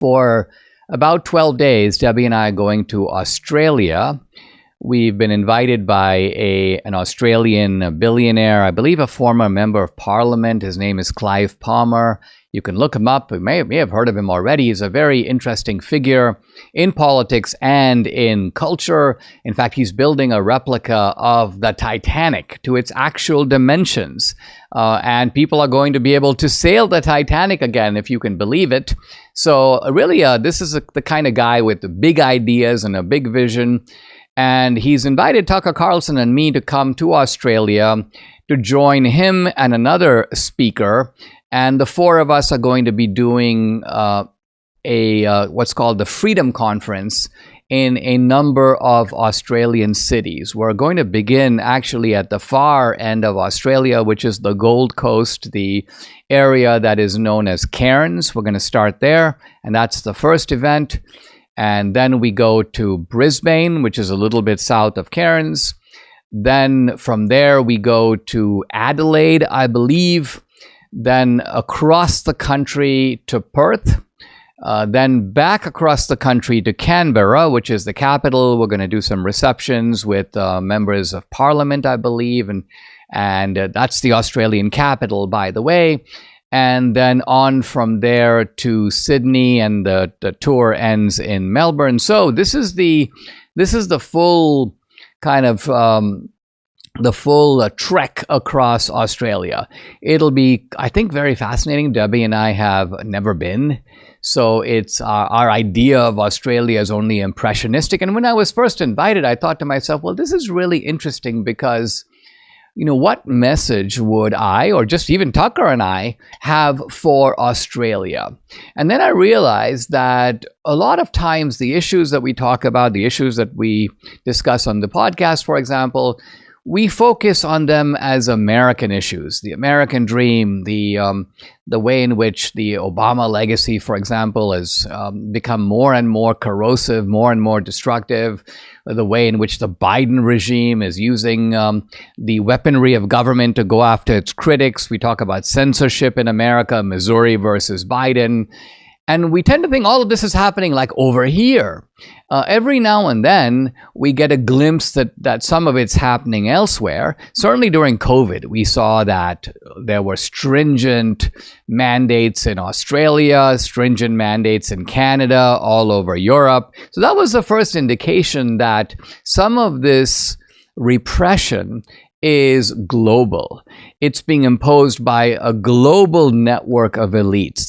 For about 12 days, Debbie and I are going to Australia. We've been invited by an Australian billionaire, I believe a former member of parliament. His name is Clive Palmer. You can look him up. You may have heard of him already. He's a very interesting figure in politics and in culture. In fact, he's building a replica of the Titanic to its actual dimensions. And people are going to be able to sail the Titanic again, if you can believe it. So really, this is the kind of guy with big ideas and a big vision. And he's invited Tucker Carlson and me to come to Australia to join him and another speaker. And the four of us are going to be doing what's called the Freedom Conference in a number of Australian cities. We're going to begin actually at the far end of Australia, which is the Gold Coast, the area that is known as Cairns. We're going to start there, and that's the first event. And then we go to Brisbane, which is a little bit south of Cairns. Then from there, we go to Adelaide, I believe. Then across the country to Perth. Then back across the country to Canberra, which is the capital. We're going to do some receptions with members of parliament, I believe. And that's the Australian capital, by the way. And then on from there to Sydney, and the tour ends in Melbourne. So this is the full kind of the full trek across Australia. It'll be, I think, very fascinating. Debbie and I have never been, so it's our idea of Australia is only impressionistic. And when I was first invited, I thought to myself, well, this is really interesting because, you know, what message would I, or just even Tucker and I, have for Australia? And then I realized that a lot of times the issues that we talk about, the issues that we discuss on the podcast, for example, we focus on them as American issues, the American dream, the way in which the Obama legacy, for example, has become more and more corrosive, more and more destructive, the way in which the Biden regime is using the weaponry of government to go after its critics. We talk about censorship in America, Missouri versus Biden. And we tend to think all of this is happening like over here. Every now and then, we get a glimpse that some of it's happening elsewhere. Certainly during COVID, we saw that there were stringent mandates in Australia, stringent mandates in Canada, all over Europe. So that was the first indication that some of this repression is global. It's being imposed by a global network of elites.